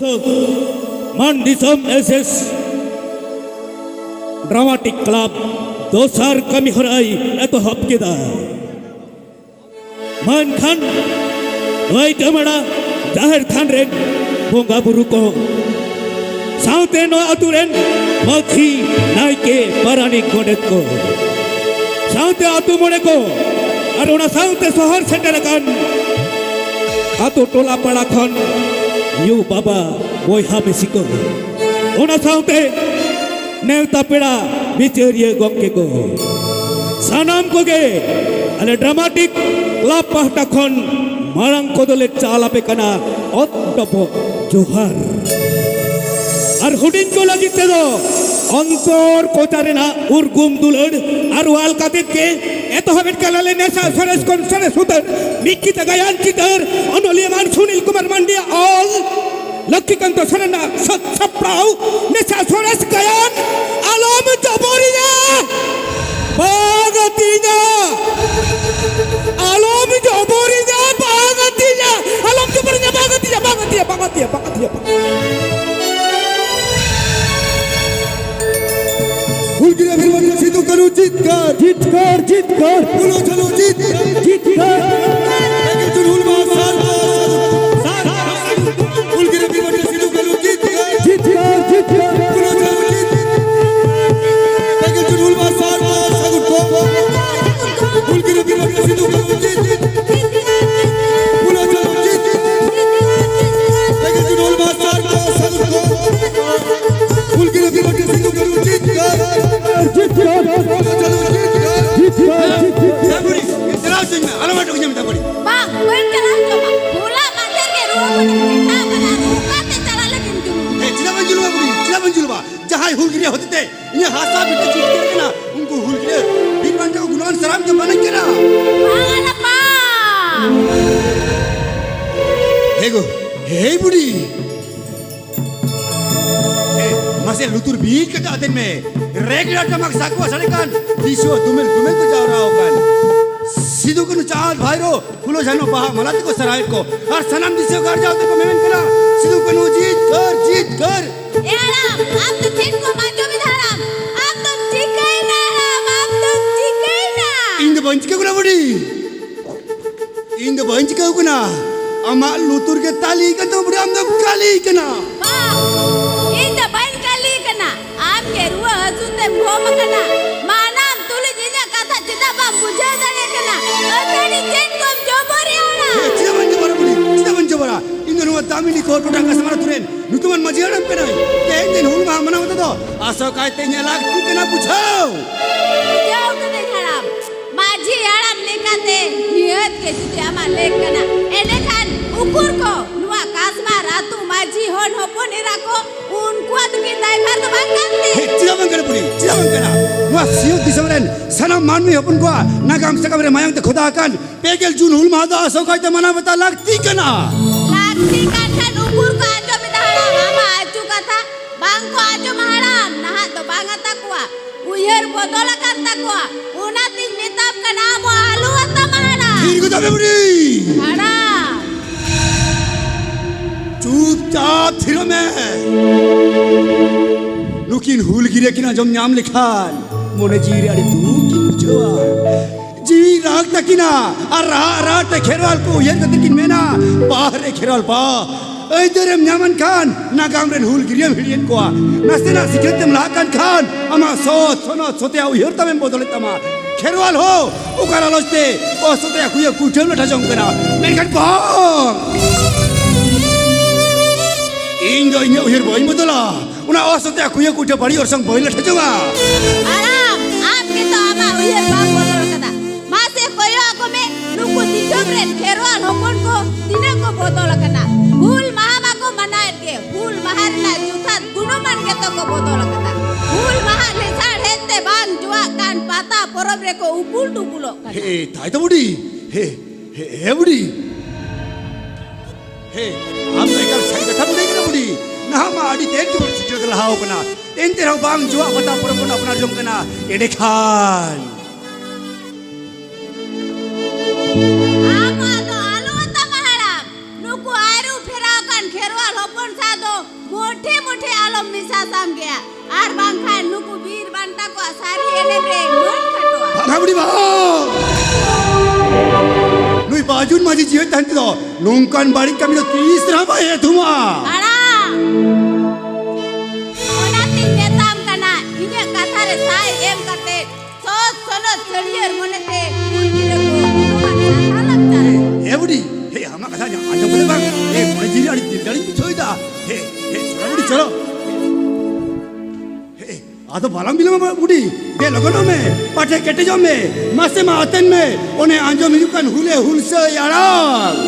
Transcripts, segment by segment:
Mandisam SS Dramatic Club Dosar kami harai eto hapkeda Man Khan Wai Tamara Jahir Khan ren Bonga Buru ko Saute no aturen Makhi Naike Parani Godet ko Saute atu mone ko Arona saute sohar center kan Atu tola pada khan Yu Baba Boyha Besiko Ona saute Neuta peda Bichariya gomke ko Sanam koge Ale dramatic Club pahta khon Marang kodole chalape kana Ottopo Johar Ar hudin ko lagi tedo Antor kotarena urgum dulad Aru alkatit ke Eto habit kalale nesa Sares kon sares hutar Mikki tagayan chitar Anoliyaman Sunil Kumar Mandia all Lucky kanto sarana Sat saprau Nesa sares kayan Alam jaborinya Bagatinya Alam jaborinya Bagatinya Alam jaborinya Bagatinya Bagatinya Hulgira Birmania Sidhu Kanu Jitkar Pulo Chalo Jitkar Pakistan Hulma Sar Hulgira Birmania Sidhu Kanu Jitkar Pulo Chalo Pakistan Hulma Sar Sagut ko Hulgira Birmania Sidhu Kanu Pulo Chalo Pakistan Hulma Sar Sagut ko Hulgira Birmania Sidhu Kanu Saburi, terus saja. Alamat aku minta beri. Bang, kau jalan coba. Bola mater ke rumah mana? Kita mana? Kata jalan lagi tu. Tidak banjul apa beri? Tidak banjul apa? Jahai hulgiri hote te. Ini hasa bitta jitte kena. Ungu hulgiri. Birman jago gunawan seram ke mana kena? Bang apa? Hego, hei budi. Masih lutur bih kata aden me. Regular tamak sakwa sarikan. Disho tumel ko jauh rao kan. Sidhu kanu चाल भाईरो फुलो जानो बाहा मलाती को सराय को और सनम जिसे घर जाओ तो मेहमान करा सिद्धू कनु जीत कर ए राम आप तो ठीक को मांजो विधाराम आप तो ठीक है ना राम आप तो ठीक है ना इन बंच के गुना बड़ी इन बंच के गुना अमा लुतुर के ताली का तो बड़ी हम तो काली कना इन बंच काली कना आप के रुआ सुनते भोम कना माना तुले जिन्हें कथा चिता बाम बुझे दने कना अतरी जेन को जो बोरे आना चिता बंच बड़ा इन दोनों तामिली को टूटा का समारा तुरेन नुतुमन मजियारम पे नहीं केन दिन हुल महा मना होता तो आसो काय तेन्या लाग तू कना पूछाओ जाओ कने खराब माझी आराम लेकाते नियत के जुते आमा लेकना एने खान उकुर को नुआ कासमा रातू माझी होन होपो निराको उनको अदुके ड्राइवर तो बांगते चिता बंकना नुआ सियो दिसमरेन सनम मानमी होपन को नागाम सकमरे मायांग ते खुदा कान पेगेल जुन हुल महा दा आसो काय ते मना बता लागती कना उकुर को आजो मिदारा मामा आजू कथा बांग को आजो महाराम नहा तो बांगता कुआ उयर बोतला करता कुआ उना तीन निताब का नाम आलू अता महाराम फिर को तबे बुरी महाराम चुपचाप थिरो में लुकिन हुल गिरे किना जम नाम लिखान मोने जीरे अरे तू की बुझवा जी राग तकिना आ रा ते खेरवाल को ये तकिन मेना बाहर खेरवाल पा ऐदरम न्यामन खान नागाम रेन हुल गिरियम हिडियन को नस्तेना सिकरतम लाकन खान अमा सोनो सोते आउ हिरता में बोदले तमा खेरवाल हो उकारा लस्ते ओ सोते कुया कुठम लठा जंग कना मेरकन को इन दो इन हिर बोई बोदला उना ओ सोते कुया कुठे बड़ी और संग बोई लठा जंगा आराम आपके तो आमा उयर बाप बोदल कदा मासे कोयो को में नुकु दिजम रेन खेरवाल होपन को तिने को बोदल कना हुल महामा को मनाए के हुल महार ना जुथात गुणमान के तो को बोदल कदा हुल महार ले साढ़ेते बांग जुआ कान पाता परब रे को उपुल टुपुलो हे ताई तो बुड़ी हे बुड़ी हे हम लेकर सही कथा बुड़ी के बुड़ी ना हम आड़ी तेज तो सिचो लहाओ कना इन तेरा बांग जुआ पता परब को अपना जम कना एडे खान आमा तो आलू अता महाराम नुकु आरू फेराव कान खेरवाल होपन सादो ᱠᱚ ᱢᱮᱥᱟ ᱥᱟᱢ ᱜᱮᱭᱟ ᱟᱨ ᱵᱟᱝᱠᱷᱟᱱ ᱱᱩᱠᱩ ᱵᱤᱨ ᱵᱟᱱᱴᱟ ᱠᱚ ᱥᱟᱨᱤ ᱮᱱᱮᱢ ᱨᱮ ᱢᱟᱹᱱ ᱠᱷᱟᱴᱚᱜᱼᱟ ᱵᱟᱲᱟᱵᱩᱲᱤ ᱵᱟ ᱱᱩᱭ ᱵᱟᱡᱩᱱ ᱢᱟᱹᱡᱷᱤ ᱡᱤᱣᱮᱫ ᱛᱟᱦᱮᱱ ᱛᱮᱫᱚ ᱱᱚᱝᱠᱟᱱ ᱵᱟᱹᱲᱤᱡ ᱠᱟᱹᱢᱤ ᱫᱚ ᱛᱤᱥ ᱨᱮᱦᱚᱸ ᱵᱟᱭ ᱮᱛᱷᱩᱢᱟ ᱟᱲᱟᱝ ᱚᱱᱟᱛᱤᱧ ᱢᱮᱛᱟᱢ ᱠᱟᱱᱟ ᱤᱧᱟᱹᱜ ᱠᱟᱛᱷᱟ ᱨᱮ ᱥᱟᱭ ᱮᱢ ᱠᱟᱛᱮ ᱥᱚᱛ ᱥᱚᱱᱚᱛ ᱥᱟᱹᱨᱭᱟᱹᱲ ᱢᱚᱱᱮᱛᱮ ᱠᱩᱲ ᱜᱤᱨᱟᱹ ᱠᱚ ᱩᱱᱩᱢᱟᱱ ᱥᱟᱨᱦᱟᱣ ᱞᱟᱠᱪᱟᱨ ᱦᱮ ᱵᱩᱰᱤ ᱦᱮ ᱟᱢᱟᱜ ᱠᱟᱛᱷᱟ ᱟᱸᱡᱚᱢ ᱠᱟᱛᱮ ᱵᱟᱝ ᱦᱮ ᱢᱚᱬᱮ ᱡᱤᱣᱤ ᱟᱹᱰᱤ ᱫᱤᱞᱫᱟᱲᱤᱧ ᱵᱩᱡᱷᱟᱹᱣᱮᱫᱟ ᱦᱮ ᱪᱚᱞᱚ ᱵᱩᱰᱤ ᱪᱚᱞᱚ ᱦᱮ ᱟᱫᱚ ᱵᱟᱞᱟᱝ ᱵᱤᱞᱚᱢᱟ ᱵᱩᱰᱤ ᱫᱮ ᱞᱚᱜᱚᱱᱚᱜ ᱢᱮ ᱯᱟᱴᱷᱮ ᱠᱮᱴᱮᱡᱚᱜ ᱢᱮ ᱢᱟᱥᱮ ᱢᱟ ᱟᱛᱮᱱ ᱢᱮ ᱚᱱᱮ ᱟᱸᱡᱚᱢ ᱦᱤᱡᱩᱜ ᱠᱟᱱ ᱦᱩᱞᱮ ᱦᱩᱞᱥᱟᱹᱭ ᱟᱲᱟᱝ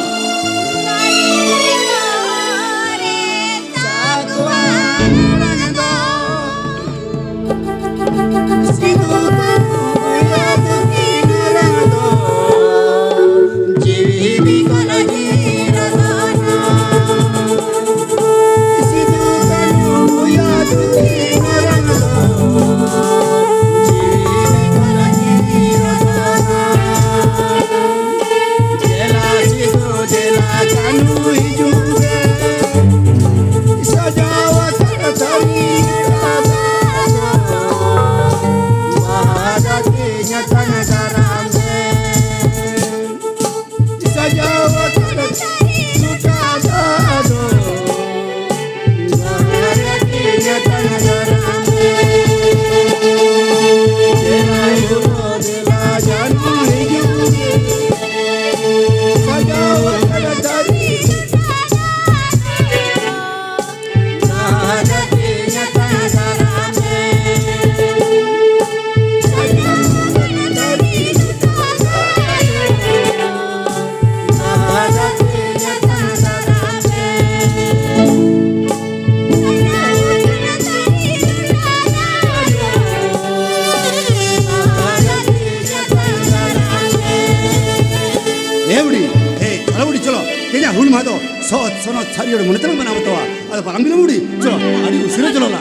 हुल मा दो सोत सोनो छारी और मुनतरंग बनावत तो अद बांग बिलो मुड़ी चलो आड़ी उसिरे चलो ला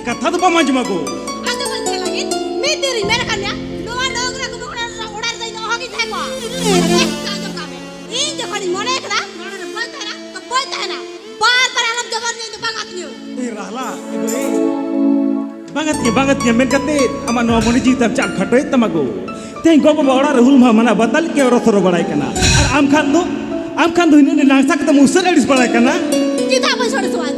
कथा तो पामा जमा को आगे बोलते लगी मैं तेरी मेरे कन्या नोआ डोगरा को बकरा उड़ा दे तो होगी थे को एक काजो कामे ई जो खड़ी मने करा नोने ने बोलता है ना तो बोलता है ना बार बार आलम जबर नहीं तो बांगत नियो ए रहला बांगत के मेन कते अमा नो मने जीता चाल खटोय तमागो ते गो बाबा ओड़ा हुल मा मना बताल के रसरो बड़ाई कना और आम खान दो इने नांगसा के मुसर एडिस बड़ाई कना चिता बसोड़ सुआ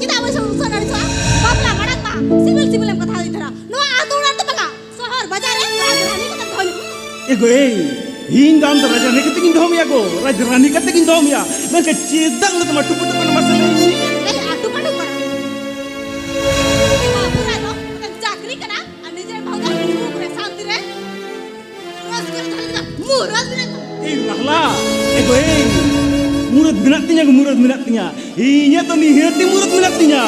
बापला मड़क बा सिविल सिविल हम कथा दिथरा नो आतोड़ा तो बगा शहर बाजार राजधानी को धोनी एगो ए हिंग गाम तो राजधानी कते किन धोमिया गो राजधानी कते किन धोमिया मन के चेदंग तो मटु पटु मन मसले ए आटु पटु कर पूरा नो चाकरी कना और निजे भौगा पूरे शांति रे रोज कर चल मुरज बिना ए रहला एगो ए मुरद बिना तिया इnya तो निहती मुरद बिना तिया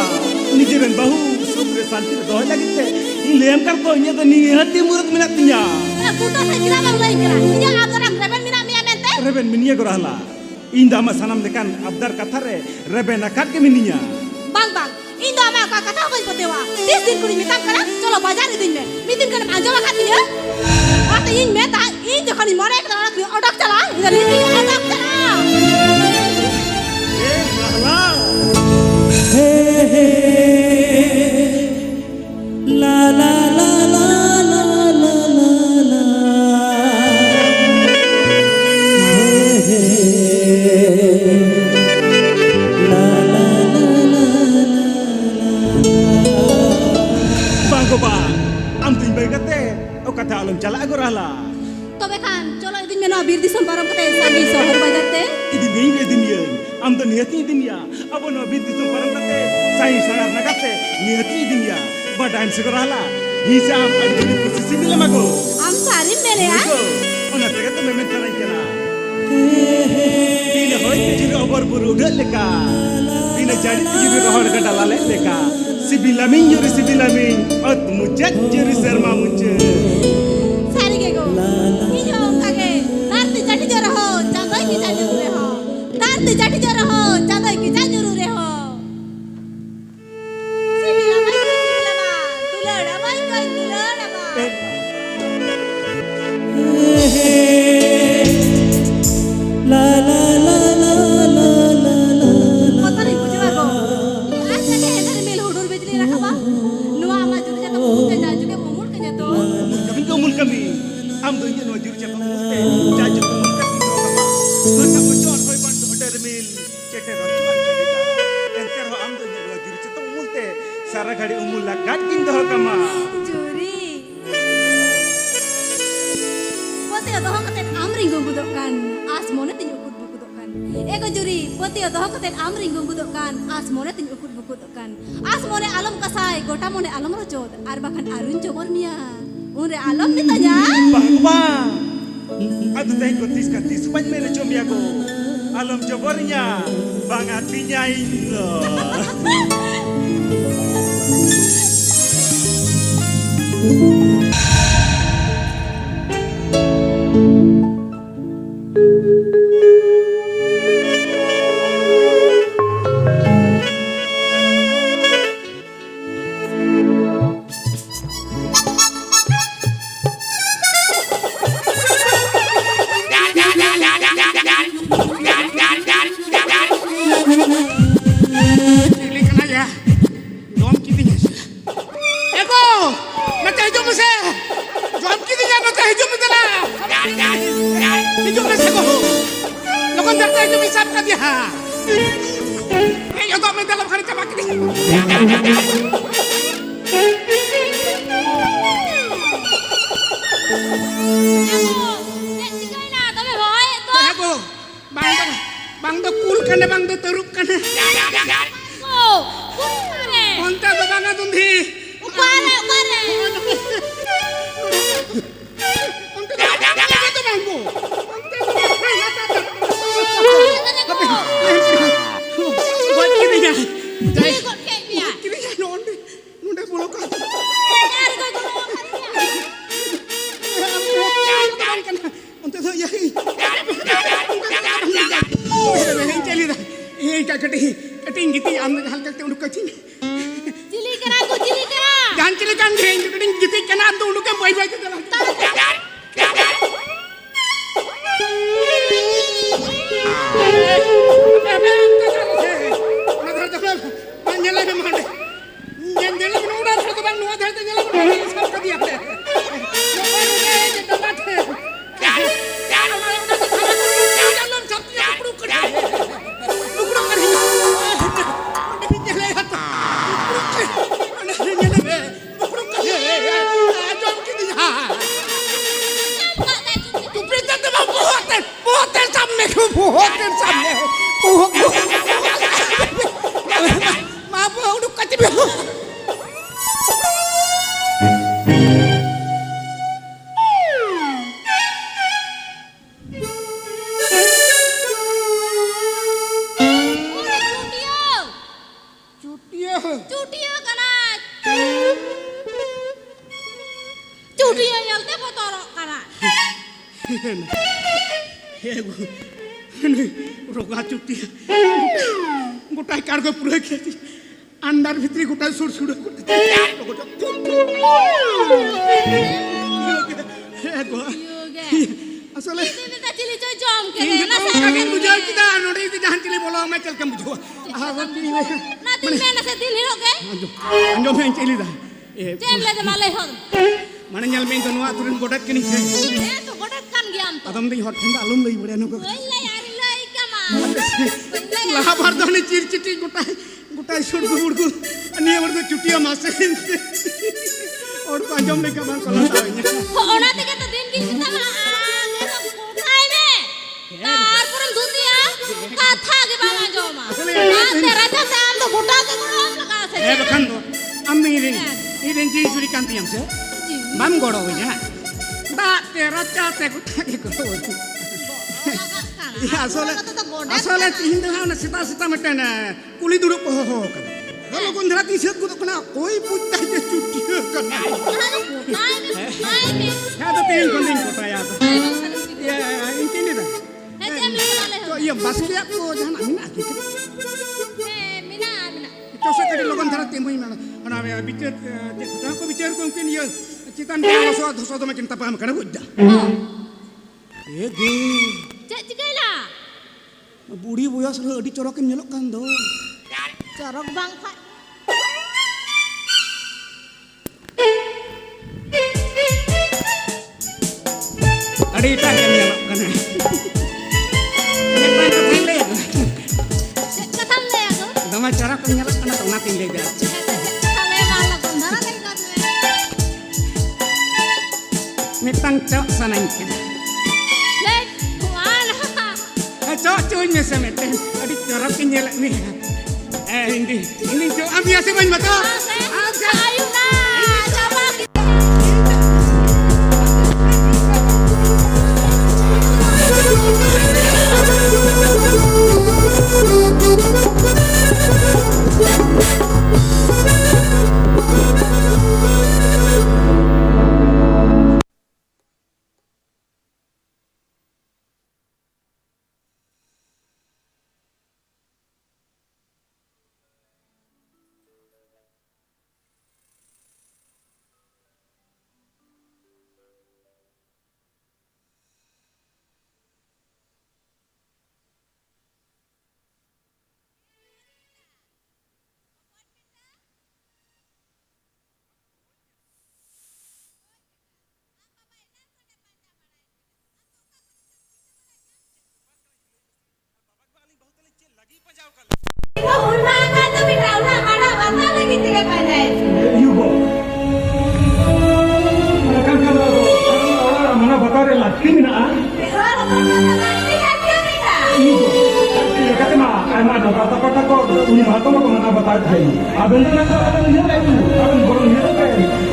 निजेरन बाहु सुख रे शांति रे दोय लागिते इ लेम कर तो इnya तो निहती मुरद बिना तिया कुटा से गिरा बांग लाई करा इnya आदरम रेबन मिना मिया मेंते रेबन मिनिया को रहला इन दामा सनम देकान अबदर कथा रे रेबन अकाट के मिनिया बांग इन दामा का कथा कोई पतेवा 30 दिन कुड़ी मिताम करा चलो बाजार दिन में मितिन कर आजवा खातिया आते इन मेता इन जखनी मरे के अडक चला इधर अडक चला ए रहला ला ला ला ला ला ला ला ला ला ला ला बागोबा am tin bai kate o kata alam chala go rahla तबे खान चलो दिन में ना बीर दिसम परम कते सागी शहर बाजारते idi ding re din ye am to nihati din ya abo no bid tum param kate sai sagar na kate nihati din ya ba dance ko rahla hi sam adi kusi sidile mago हम सारी मेले आ ona tega to memen tarai kena din hoy te jiro over buru udah leka din ina jadi jadi rohor ke dalale leka sibilamin juri sibilamin ot mucet juri serma mucet Sari ke go. Iyo kage. Tarti jati jara ho. Jadai ki jati juru re ho. Tarti jati jara ho. Jadai ki jati juru re ho. Sibila mai sibila ma. Tulada mai kai tulada ma. La la la la la la la. Kota ri bujwa go. Acha ke henare mil hudur bijli rakha ba. Nuwa ama juru jata mumte jaju ke mumul ke jato. kami kami am do nya no juri jata muste jaju mul kami do kama maka bocor hoy ban order mil chete ro chuan chadita entero am do nya no juri jata multe sara gadi umul la gat kin do kama Juri. Poti doho katen amring gungudokkan asmone tin ukut bukudokkan. Ego juri, poti doho katen amring gungudokkan asmone tin ukut bukudokkan. Asmone alam kasai, gota mone alam rojot, ar bahkan arun jomor mia. Unre alam ditanya. Bahwa adu teh gotis kati supan mele comiago alam jobornya bangatinya itu Bang do kul kana bang do teruk kana. Oh, kumane. Onta do bang adundi. Upare. Onta do bang bo. Buat kini ya. Jai. Ikut kayak dia. Kini ya nonde. Nonde bolok ka. Nyari kau golongan dia. Onta do ya. Chali da. Ye ka cutting giti am hal ka undu ka chini. Cili kera ko cili kera. Jangan chili kan cutting giti kana am undu ka bai bai ka dala. Cutia kana. Cutia yalte potoro kana. रोगा चुट्टी गोटाई car को पूरा खेती under भीतरी गोटाई सुड़ सुड़ असले Kita cili coy jom ini kene na तो sa. कभी बुझा kita नोड़ी की जहाँ चले बोला मैं चल के बुझो Na tin na sa din hiro ke. अंजो मैं चली दा Jem le de malai hon. mana nyal men to nuwa turun godat kini se To godat kan giam to. adam ding hot thanda alum lei bode no ko Oi lai ari lai kama. laha bar doni chir chiti gotai gotai sur gur gur ani amar to chutiya mase और को अंजम ले कमान Cola तावenya Ho ona te to din ki kita ma age to kotai me. Tar puram dutia katha ke banga joma. Na tera jata am to gota ke gulam laga se. ए बखन दो हम इरेन जी जुरी कांति हम से बम गोड़ो हो जा दा तेरा चाते गुटा के करो asole Aku tuh goda asole kan. tihin deh na sita meten kuli duduk ho kan. Kalau kon dhara ti set ko kena koi putah je cuti kan. Ya to tihin kon din kota ya. Ya inti ni dah. To iya baskia ko jahan amina ki. To sa kadi logon dhara timui mana. Ana bicar te kota ko bicar ko mungkin ya citan dia so to makin tapam kana budda. Ege. Budi buaya selalu di corokin nyelok kan do. Corok bang Pak. Adi tak kan nyelok kan. Yang mana tele? Ketale aku. Nama cara kan nyelok kan atau nating lega. Ketale malah kondara kayak gitu. Mitang cok sanangkin. Lek, kuala. Cok cunya semeten. Adi corokin nyelok nih. Ini cok ambiasa banyak betul. Ayo nah, coba kita. Yugo. Kan kalau orang mana batare laki mina ah. Yugo. Kata mah, ayah ada kata-kata kau, ini mata mah mana batar thai. Aben tu nak aben ni lah tu, aben boron ni lah kan.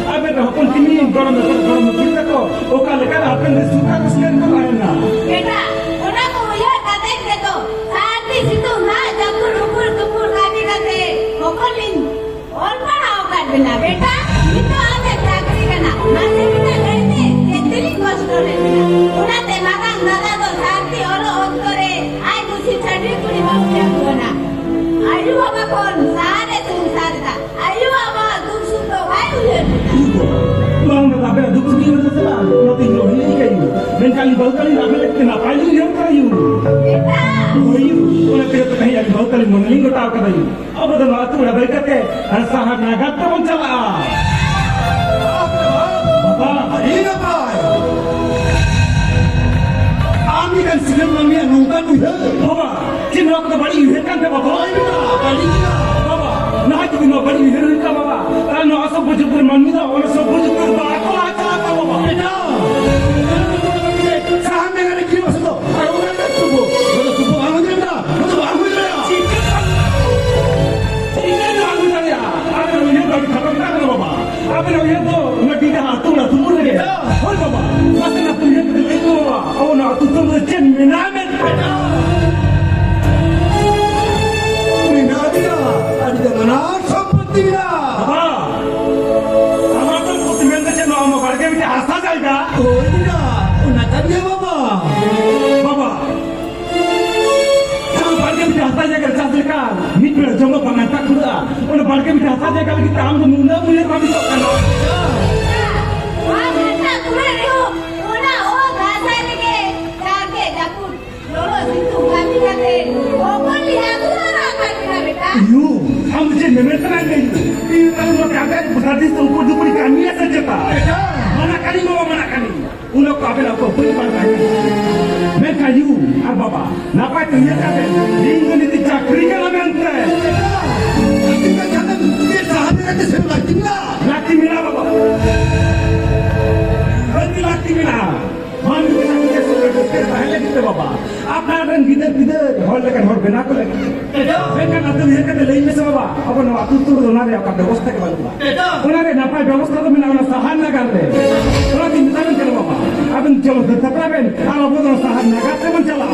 Aben dah pun kini boron kita kau. Oka lekan aben ni suka kesekian kau ayana. Beta, orang punya kata itu, saat di situ nah jangkul ukur kami kata, kokolin, orang mana okat bina beta, itu ada praktik kena, masih bina lagi, jadi kosong bina. Orang temakan nada tu saat di orang oktore, ay gusi cari kuri bangsa guna. Ayu apa kon, saat itu saat dah, ayu apa tu suto, ayu je. Yugo. Bang dah tapi ada kucing macam sana. Nanti jauh ni kayu. Dan kali baru kali nak balik kenapa you yang kayu? Beta. Oh you, orang kira tu kaya baru kali modeling kau tahu kata you. Apa dah nak tu dah balik kata, sahaja naga tu pun cala. Bapa, Ini apa? Ami kan silam mami nungkan udah. bapa, kini aku dah balik you kan tu bapa. Balik kita. Bapa, nak tu kena balik you kan bapa. Kalau asal bujur mami dah, orang asal bujur bapa aja apa bapa. Saham dengan negeri masuk tu. Aku nak subuh. Kalau subuh bangun je dah. Masuk bangun je dah. Ini dah aku tanya. Apa yang you bagi kata kita kan bapa? Apa yang you tu nak kita hatu nak tumbuh lagi? Hoi bapa, masa nak tu you itu bapa. Oh nak tu tumbuh jen minamen. Mina dia. Ada mana seperti dia. Bapa, apa tu kau tinggal jen nama kerja kita asal saja. Oh dia. Nak dia bapa. Bapa, kalau kerja kita asal saja kerja sekarang. Ni berjumpa pengantar kuda. Kalau kerja kita asal saja kalau kita ambil mula kami tak kan. Wah, kita kurang itu. Una oh bahasa ni ke, jaga jakun. Lolos itu kami kata, okon lihat tu orang kami beta. You, kamu jen memang tenang ni. Ini kalau kata berarti tunggu dulu kami saja tak. Mana kali mau mana kali. Ulo kau apa kau pergi mana? Mereka you, bapa, napa itu ya kata? Ingin itu cakri kalau nanti. Kita jangan dia sahaja kata saya lagi lah. Laki mina bapa. Berarti laki mina. Mami kita kita sudah kita kita bapa. Apa orang kita hol lekan hol benak lagi. Mereka nanti dia kata lain macam bapa. Apa nama tu tu orang dia kata bos tak bapa. Orang dia napa bos tu mina orang sahan nak kerja. Orang tinggal kan bapa. abin jauh tetap raben. Kalau bodoh sahan naga teman jala.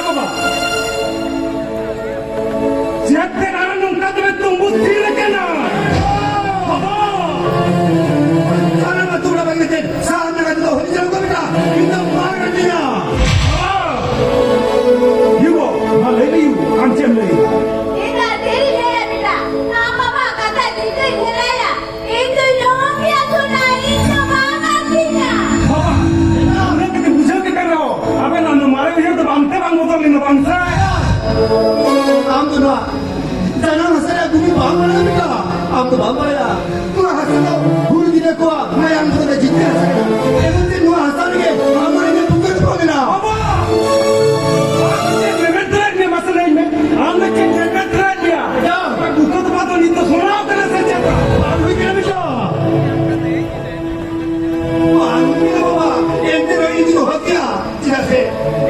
Baba. Siapa orang nungkat betul tidak kena. Baba. Sana matu na bangete. Sahan naga to hori jalo ko beta. Indam mar kandiya. Yugo, malai yu, ancam lei. Ina deri hai beta. Mama kata dite helaya. Itu lombia tuna itu mama kita. Baba, orang kita bujang kita rao. Aben anu mare bujang tu bangte bang botol ni bangsa. Am to na. Dana masala gumi bang mana beta. Am to bang mana. Tu hasalo huri dire ko na am to jitte na sakta. Egun din nu hasalo ke amare ne bukat ko na. Baba, aku cakap betul ni masalah ini. Anda cakap betul dia. Ya. Bukan tu patut itu semua kena saja. Am hui kena beta. Am hui baba. Ente ro ini ko hakya. Jase.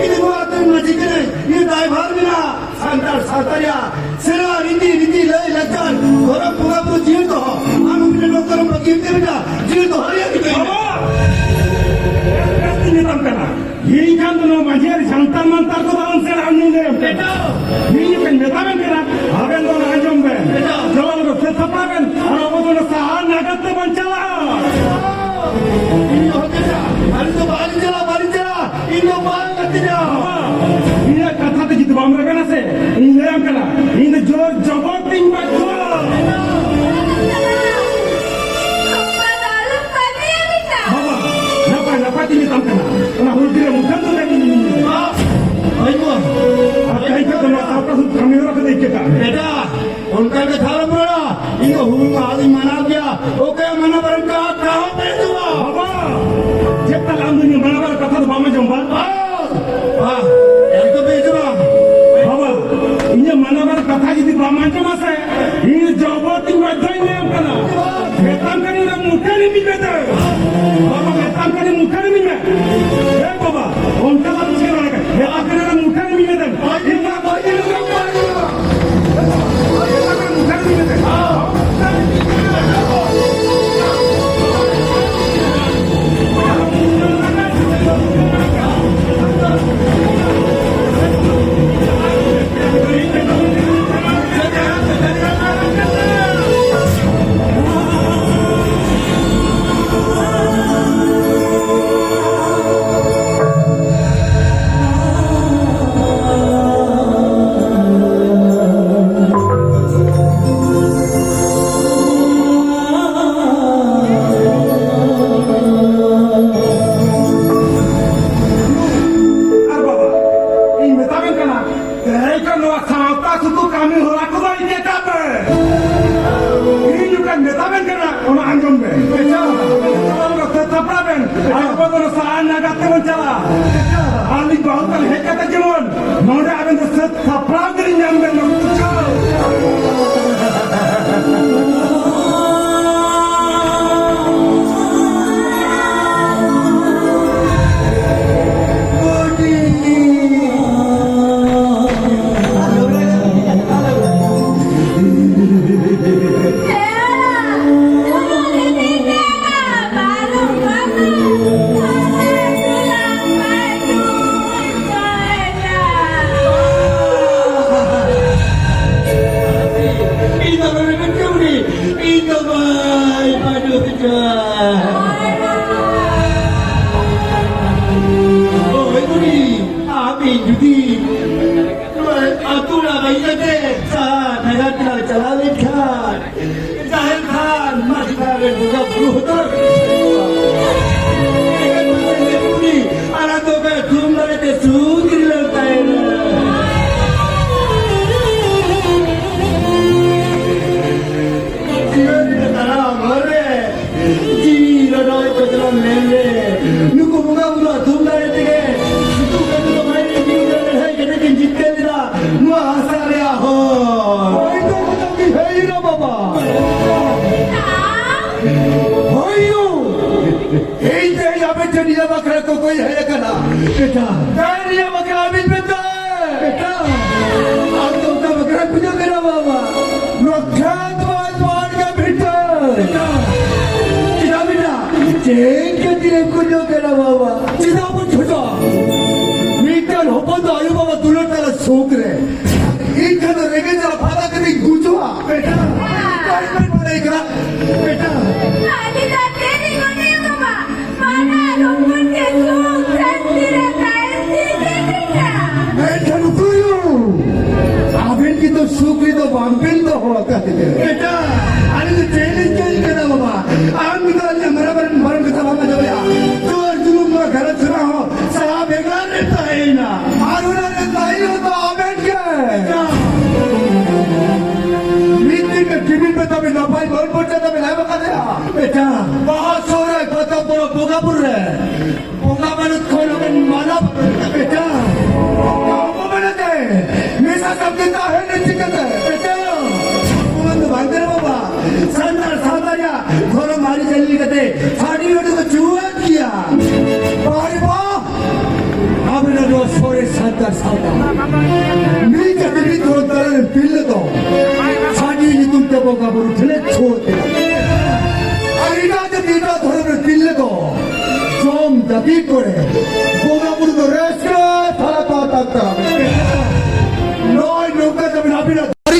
Ini ko atan majik ne. Ini dai bhar mina. Santar satariya. Sera rindi rindi lay lakan. Goram puga pu jil to. Am hui ne lokaram bagimte beta. Jil to hariya ki to. Baba, ini tam kena. Ini kan tu nama majir jantan mantar tu dalam serang ni deh. Beta. Ini kan betamen kena. Aben tu nak jom ben. Jalan tu tetap aben. Orang tu sahan nagat tu bancala. Ini hoteja. Anu bali jala. Ini bang katija. Ini kata tu jitu bamra kena se. Ini leram kena. Ini jor jawab tinggal tu. Baba, napa ini tam kena. Orang hulu dia bukan tu lagi ini. Ayo. Apa itu tu nak apa tu kami orang kena ikut. बेटा उनका के थाला बोला इनको हुल का आदमी मना दिया ओके मना पर का कहां पे हुआ Baba, jepta lambu ni mana bar kata tu bama jomba. हां एक तो बेचवा Baba, ini mana bar kata jadi bama jomba se. Ini jawab tinggal tu ini yang kena. Betam kani orang muka ni beda. Baba betam kani muka ni beda. Eh Baba, onta lalu sekarang kan. Ya akhirnya orang muka ni beda. Ini apa ini orang baru. Orang muka ni beda. बेटा गाड़ी बकरा भी बेटा बेटा आप तो उनका बकरा पूजा करा बाबा प्रख्यात बात का बेटा बेटा बेटा ᱠᱟᱱᱟ ᱵᱟᱵᱟ ᱪᱮᱫᱟᱜ ᱵᱚᱱ ᱪᱷᱩᱴᱟ ᱢᱤᱫᱴᱟᱝ ᱦᱚᱯᱚᱱ ᱫᱚ ᱟᱭᱳ ᱵᱟᱵᱟ ᱫᱩᱞᱟᱹᱲ ᱛᱟᱞᱟ ᱥᱩᱠ ᱨᱮ ᱤᱧ ᱠᱷᱟᱱ ᱫᱚ ᱨᱮᱸᱜᱮᱡ ᱡᱟᱞᱟ ᱯᱷᱟᱫᱟ ᱠᱟᱛᱮᱧ ᱜᱩᱡᱩᱜᱼᱟ ᱵᱮᱴᱟ ᱠᱟᱭ ᱵᱟᱲᱟᱭ ᱠᱟᱱᱟ ᱵᱮᱴᱟ Ani dah jadi mana mama? Mana rumput kesuk sendiri sendiri. ᱢᱮᱱᱠᱷᱟᱱ ᱩᱠᱩᱭᱩ ᱟᱵᱮᱱ ᱠᱤ ᱫᱚ ᱥᱩᱠ ᱨᱮᱫᱚ ᱵᱟᱝᱵᱮᱱ ᱫᱚᱦᱚ ᱟᱠᱟᱫᱮ ᱵᱮᱴᱟ ᱟᱹᱞᱤᱧ ᱫᱚ ᱪᱮᱞᱮᱧ ᱠᱟᱹᱧ ᱠᱟᱱᱟ ᱵᱟᱵᱟ ᱟᱢ ᱫᱚ ᱟᱹᱞᱤᱧ ᱢᱟᱨᱟᱝ ᱠᱟᱛᱷᱟ ᱵᱟᱢ ᱟᱸᱡᱚᱢᱮᱜᱼᱟ ᱛᱳᱨ ᱡᱩᱞᱩᱢ ᱱᱚᱣᱟ ᱜᱷᱟᱨᱚᱸᱡᱽ ᱠᱷᱚᱱᱟᱜ ᱦᱚᱸ ᱥᱟᱦᱟ ᱵᱷᱮᱜᱟᱨ ᱨᱮ ᱛᱟᱦᱮᱸᱭᱮᱱᱟ ᱟᱨ ᱚᱱᱟᱨᱮ ᱛᱟᱦᱮᱸ ᱫᱚ ᱟᱵᱮᱱ ᱜᱮ ᱢᱤᱫ ᱫᱤᱱ ᱴᱤᱵᱷᱤ ᱯᱮ ᱛᱚᱵᱮ ᱱᱟᱯᱟᱭ ᱜᱚᱞᱯᱚ ᱛᱚᱵᱮ ᱞᱟᱹᱭ ᱵᱟᱠᱟᱫᱮᱭᱟ ᱵᱮᱴᱟ ᱵᱟᱦᱟ ᱥᱚᱦᱨᱟᱭ ᱠᱚᱛᱚ ᱵᱚᱲ ᱵᱚᱸᱜᱟᱵᱩᱨ ᱨᱮ ᱵᱚᱸᱜᱟ ᱢᱟᱱᱩᱛ ᱠᱷᱚᱱ ᱟᱵᱮᱱ ᱢᱟᱱᱟ ᱵᱮᱴᱟ मेरा शब्द का है नचिकते बेटा कुमंद भांगरे बाबा संतार सादाया घोर मारी चलनी कते साड़ी लोटे को चुआ किया अरे वाह आपने रो सोरे संतार सादा मेरी कते तो तरह पिल दो साड़ी ये तुम ते बोगा बुरु ठले छोड़ दे अरे ना जब ये धर्म पिल दो जोम दबी करे बोगा बुरु तो रेस्का थाला पाता था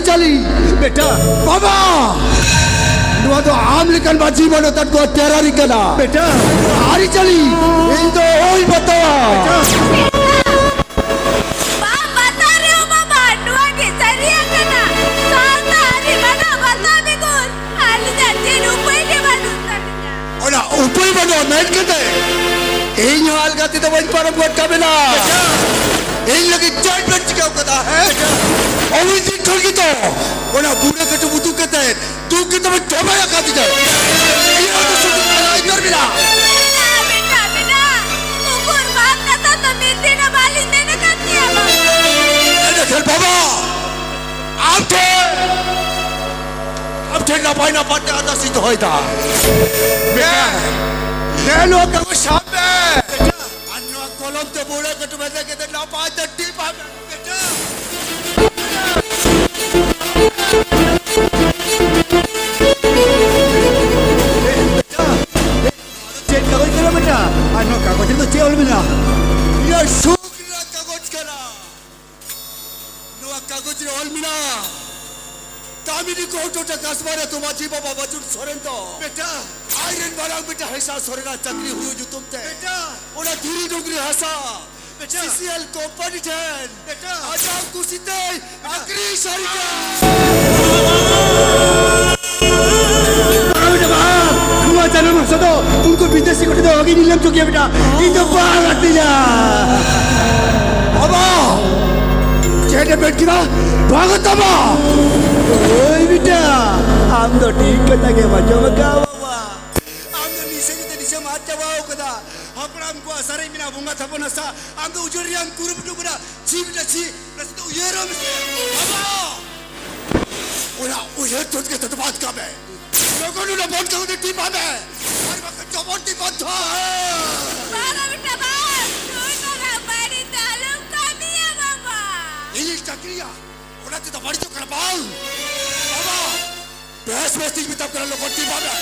चली बेटा बाबा नुआ तो आम लिखन बाजी बनो तक को तेरारी कना बेटा हारी चली इन तो ओई बतावा Bang bata reo mama dua ke saria kena. Salta hari mana bata begun. Ali dah jadi upai ke balu tadinya. ओना ऊपर बनो मेट कते इन हाल गाती तो वही पर बोट का बिना इन लगी चाट बच क्या कदा है ओवी दिन ठोल की तो ओना बूढ़े कटे बुतु कहते हैं तू की तो मैं चौबाया खाती जाए ये तो सुन इधर बिना Bina bina. Ukur baat kata to miti na bali dene kati ya mama. अरे चल बाबा अब थे ना पाई ना पाते आता सी तो होता मैं लोग का वो शाम में अन्ना कॉलम ते बूढ़े कटे बैठे कहते ना पाते टीप आ बेटा चेक कागज करो बेटा अन्ना कागज तो चेक मिला ये शुक्र कागज करा नुआ कागज रे ऑल मिला तामिनी कोटोटा कासमारे तुमाची बाबा वजुन सोरेंतो बेटा आयरन बारांग बेटा हैसा सोरेना चक्री हुई जो तुमते बेटा ओना धीरी डोगरी हसा बेटा सीसीएल कंपनी जन बेटा आजाम कुसीते आखरी शरीका हुआ चलो मकसदो उनको विदेशी कोटे तो आगे नीलम चुकी है बेटा ये तो बाहर आती जा बाबा चेहरे बैठ गिरा भागो तबा ओए बेटा हम तो ठीक कहता के बच्चों में क्या बाबा हम तो नीचे मार जाओ कदा अपना हमको असर ही मिला बुंगा था नसा हम तो उजरियां कुरुप डुबरा छी बेटा छी बस तो ये रो बाबा ओला ओए तो के तो बात का है लोगों ने बोल के उन्हें टीम आवे हर वक्त जो बोल टीम था Bang bita bang. Tuna na bari dalam kami ya mama. ये चक्रिया ओला तो बड़ी तो कर पाऊं बाबा बेस टीम तब कर लोगों टीम आवे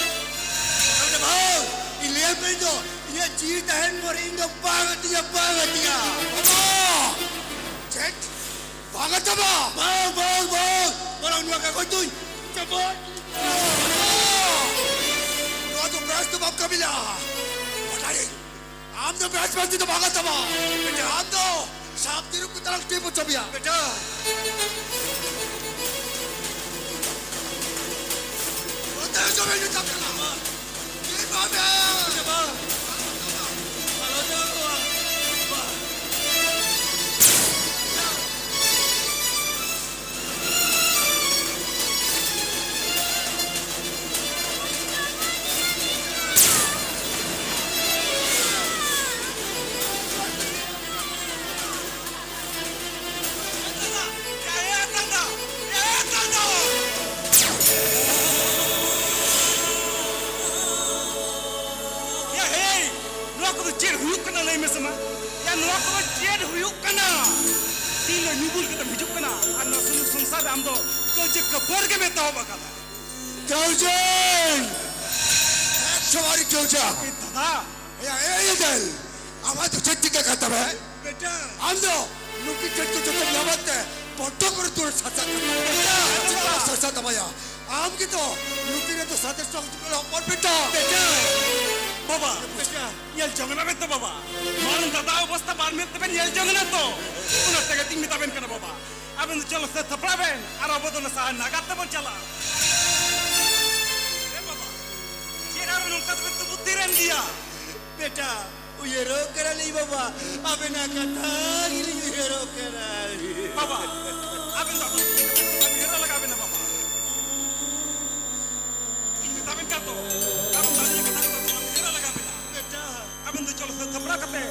अरे भाई ये पे जो ये चीज है मोरिंगो पागतिया बाबा चेक पागतबा बाग बोला उनका का कोई तू चपोट तो बेस तो बाप कबिला बताइए आम तो बेस तो पागतबा बेटा आम तो साफ दिनु को तरफ टीम चबिया बेटा होता है जो मैंने चपला ये बाबा चबा हेलो तो दादा Del, আমার তো চেক টিকা খাতে হবে बेटा আন্দো লুকি চেক তো যত লাভাতে বড় করে তোর সাথে সাথে দামায়া আম কি তো লুকি রে তো সাথে সব করে অপর বেটা বাবা बेटा ইয়েল জঙ্গনা বেন তো বাবা মারুন দাদা অবস্থা বার মেতে বেন ইয়েল জঙ্গনা তো উনার থেকে তিন মিতাবেন কেন বাবা আবেন চলো সে থাপড়াবেন আর অবদন সা নাগাতে বল চালা এ বাবা চেরার নুনটা তো বুদ্ধি রেন দিয়া बेटा उयरो करा ली बाबा अबे ना कथा गिली उयरो करा বাবা আবেন দাদা হেরা লাগাবেন না বাবা মিতাবেন কা তো কারণ দাঁড়িয়ে কথা হেরা লাগাবেন না बेटा আবেন তো চলো সে থাপড়া কাতে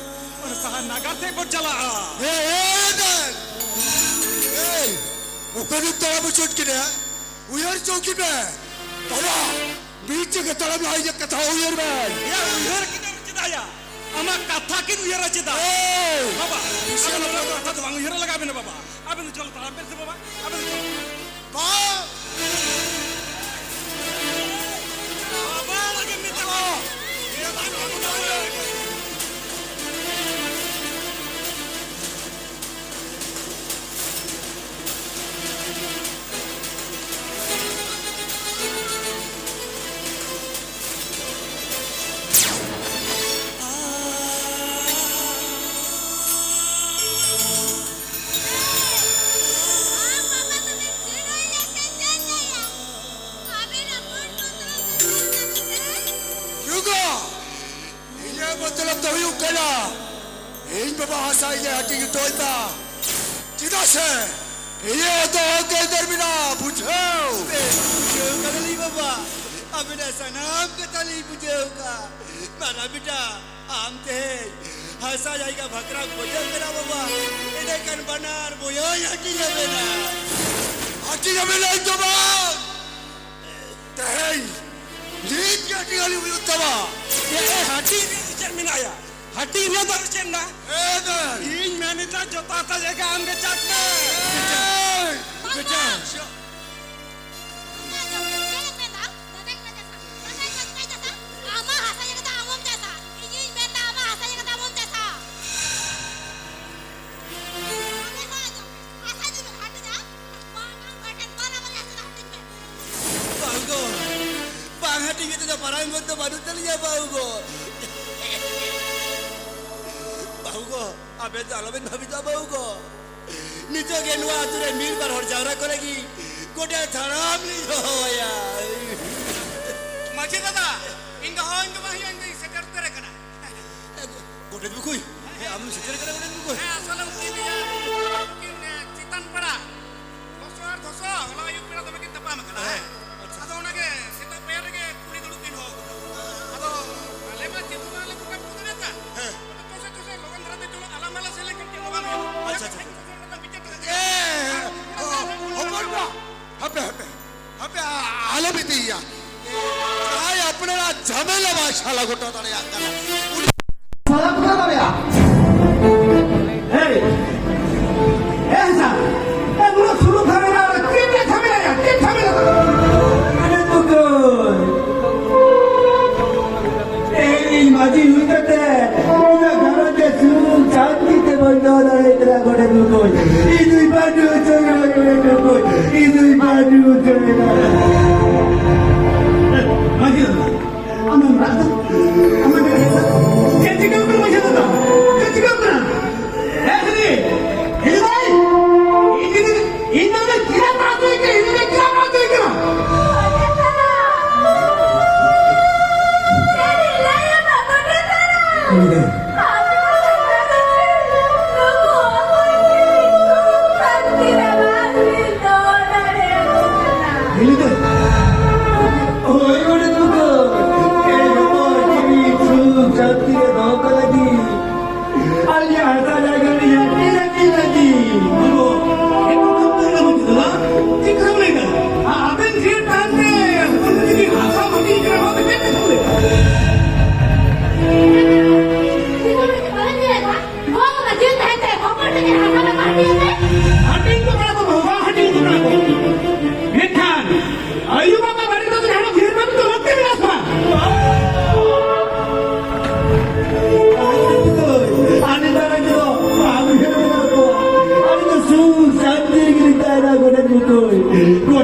আর সা নাগাতে বল চালা এ দেল এই ওখানে তোরা বুঝট কি রে উয়ার চৌকি বে তোরা बीच के तरफ लाई जे कथा उयर বে ইয়া উইহার কি না চিদায়া আমার কথা কি উইহার চিদা বাবা আবেন কথা তো বাং উইহার লাগাবেন না বাবা আবেন চলো তারা পেছে বাবা আবেন চলো বা বাবা লাগে মিতা এ বাবা Mama তুমি চিরই লেখেন দেন না আমি না কোন युगा ये मतलब तो यू कला इन बाबा हसा ये हटी की तोलता चिदा से ये तो के दरमिना बुझाओ उयरो करा ली बाबा अबे ना सनाम कथा ली बुझेगा मारा बेटा आम ते हंसा जाएगा भकरा भोजन करा बाबा इने कन बनार बोयो हटी जाबे ना हटी जमे नहीं तो बात तहई लीड के हटी वाली हुई तबा ये हाटी चेरमिनाया हाटी रे दर चेरना ए दर इन मैनेजर जोता ता जगह हमके चाटना बेटा बाहुगो बांघाटी के तो परांग तो बारू चल जा बाहुगो बाहुगो अबे जालबेन भाभी जा बाहुगो नितो के नुआ तुरे मीर पर हर जावरा करेगी गोटे थराम ली हो या माझे दादा इंग हो इंग माही इंग सेटर करे कना गोटे दुखुई हम सिचर करे गोटे दुखुई আসলে উঠি দিয়া চিতান পড়া দশর দশ হলো ইউ পেড়া তুমি কি তপা মকনা আদো ওনাকে সেটা পেয়ারকে কুড়ি দুড়ু দিন হো আদো লেমা চিতু না লে পুকা পুদনে তা তোসে তোসে লগন ধরাতে চলো আলামালা সেলে কি লগন আচ্ছা, আচ্ছা। ए होपर बा हबे हबे हबे आले भी दिया काय अपने ना झमेला भाषा लगोटा ताने अंगला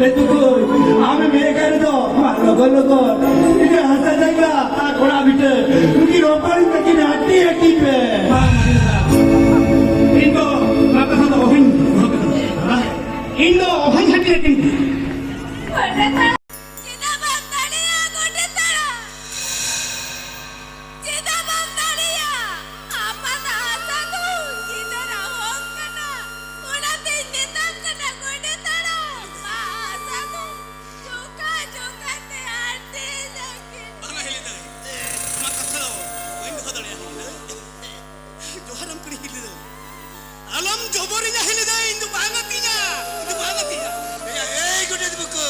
गोड़े तू कोई आमे मेरे कर दो लोगो इधर हंसा जाएगा घोड़ा बिटे उनकी रोपारी तक की हट्टी हट्टी पे इनको माता साथ ओहन इनको ओहन हट्टी हट्टी alam joborinya hilida indu bangatinya eh gede buku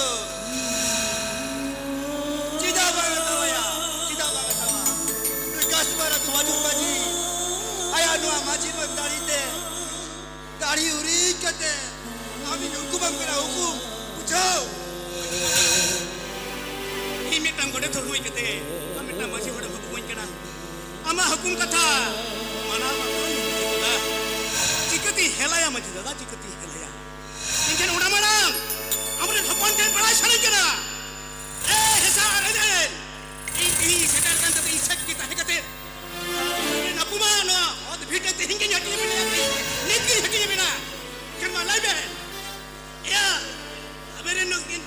cida banget tawa ya cida banget tawa bekas bara tu wajib baji ayah nu amaji bantari te dari uri kate kami hukum kena hukum bucau ini tam gede terhui kate kami tam masih gede hukum kena ama hukum kata mana makan चिकती हेलाया मजी दादा चिकती हेलाया इनके उड़ा मना हमरे भगवान के बड़ा शरण करा ए हिसा अरे दे ई shutter kan tapi isek kita hekate napuma no od bhite te hinge nyati bina niki heki bina kema laibe ya amere no in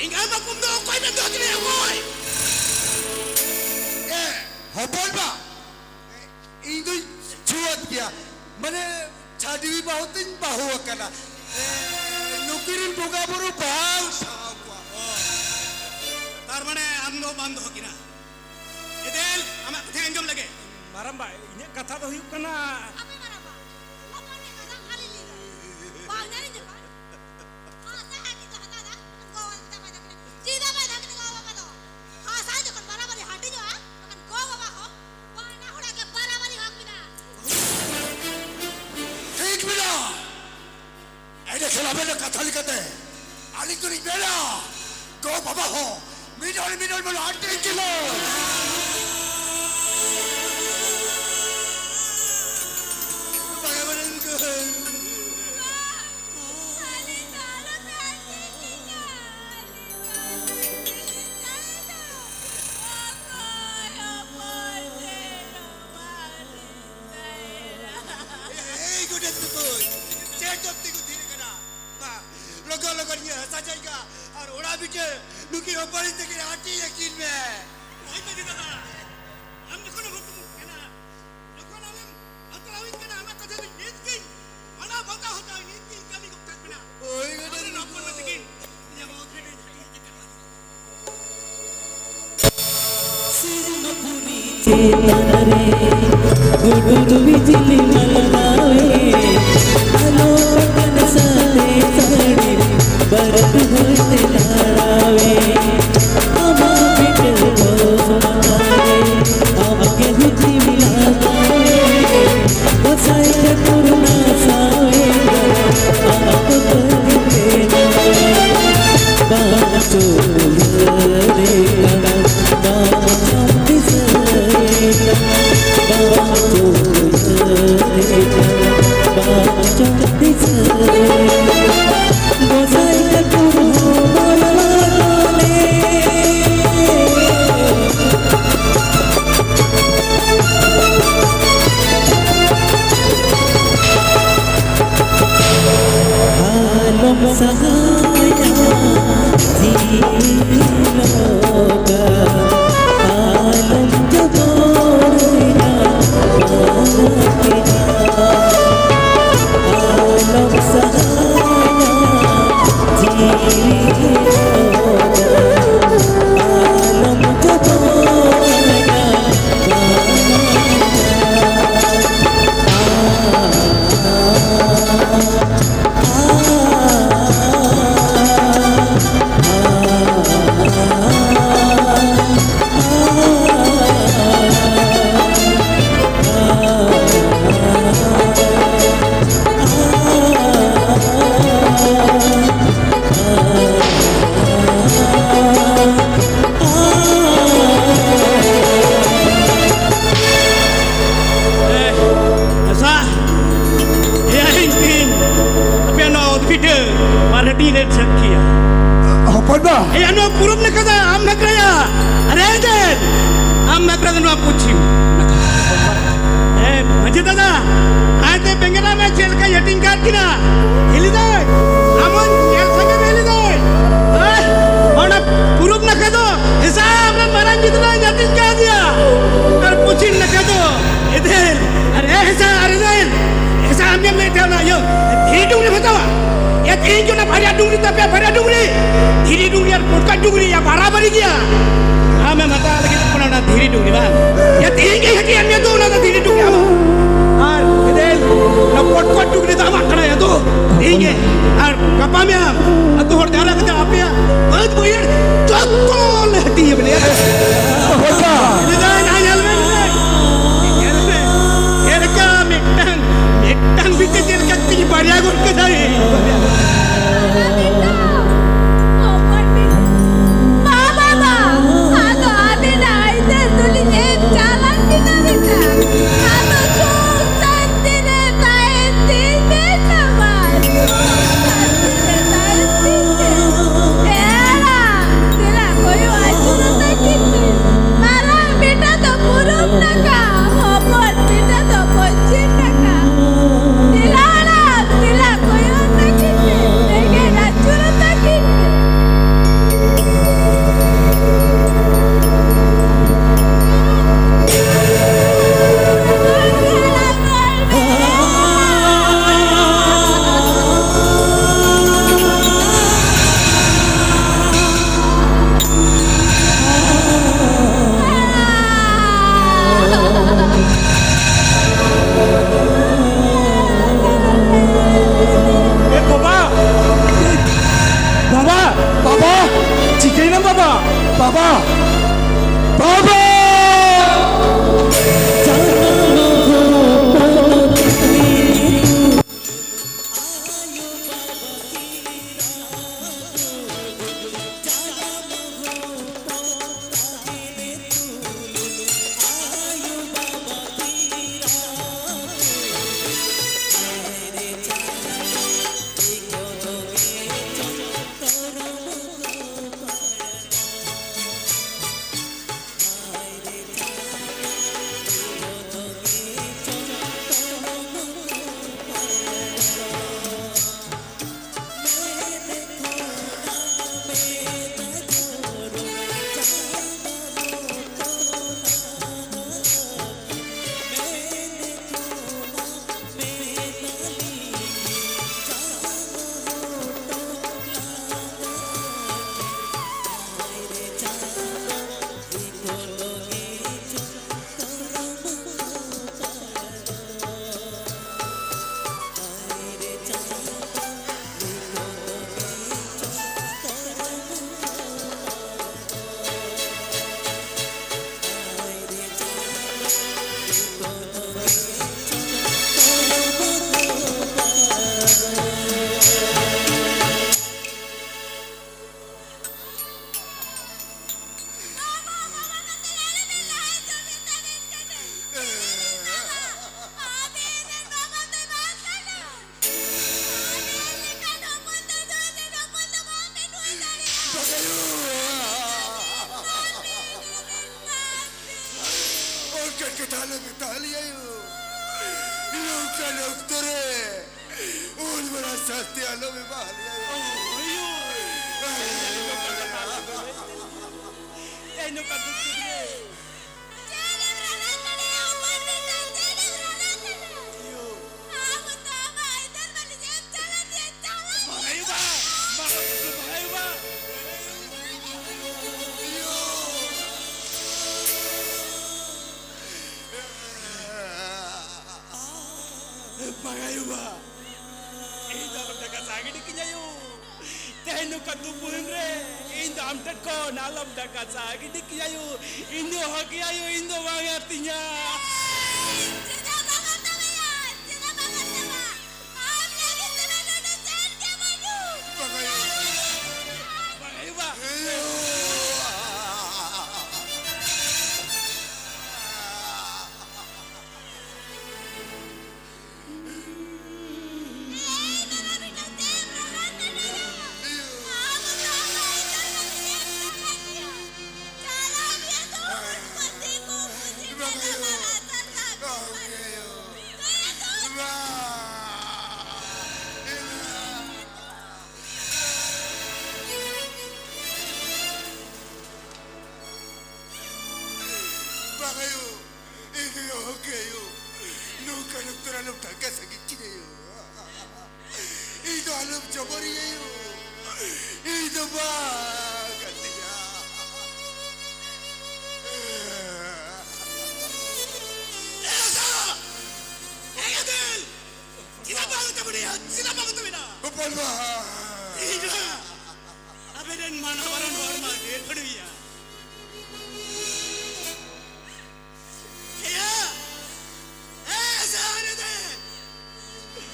inga makum do koi ben do kine koi hobol ba indu chuat gya mana chadiwi bahutin bahu akana nukirin boga buru bang sawa tar mane amno band ho kina edel ama kathe anjom lage maram ba ini katha do huyuk kana Apa maraba? Apa ni kadang kali ni? Bang nyari je kan? Saya hati tu hata dah. Kau kita pada kena. Cida pada kena kau apa tu? Saya je kan barabar di hati je ah. Kan kau apa ho? Mana orang ke barabar di hak bina? ठीक बिना ऐसे खिलाफे ने कथा लिखते आली तो नहीं बेला गो बाबा हो मिनल में 8 किलो बराबर इनको Kali dalam hati kita. ए गुडे तुको चेट जप्ती को धीरे करा बा लोगो ये हंसा जाएगा और ओड़ा बिचे लुकी ऊपर से के आटी यकीन में वही तो दादा हम देखो ना हुकुम केना देखो ना हम अतराविन केना हम कथा तो नीत की मना बता होता है नीत की कमी को तक बिना ओए गुडे नौकर मत की ये बहुत है सिरमपुरी चेतना रे गुडुरु बिजली मलगावे आलो पकन साले साड़ी बरत होते लाड़ावे आमा पिटल रोज मकारे आमा के हुती मिलावे वो साइड पुरना सावे आमा को करते नावे बाचो रे dia. Apa dah? Eh, anu purum nak kata am nak raya. Are den. Am nak raya nu puchim. Eh, majid ada. Ate bengena me jel ka yating kar kina. Hili dai. Amon jel sange hili dai. Eh, ona purum nak kata. Esa amran maran jitna yating kar dia. Kar puchin nak kata. Idel. Are esa are den. Esa amne me tena yo. Hidung ni batawa. Ya तीन जो ना भरिया डुंगरी तब या भरिया डुंगरी धीरी डुंगरी और पुटका डुंगरी या बराबर ही किया हाँ मैं बता लगी तो पढ़ना धीरी डुंगरी बात या तीन के हटी अन्य दो ना तो धीरी डुंगरी आवा और इधर ना पुटका डुंगरी तो आवाज़ करना है तो तीन के और कपा में हम तो हर जाना करते आप या बहुत बोलिए चक्कोल हटी है बोलिए होता इधर ना यार में यार का मिट्टन बिचे जेल का तीन बढ़िया गुट के जाए Baba katanya. Betul bah. Abang mana orang normal dia berdua. Ya, sana deh.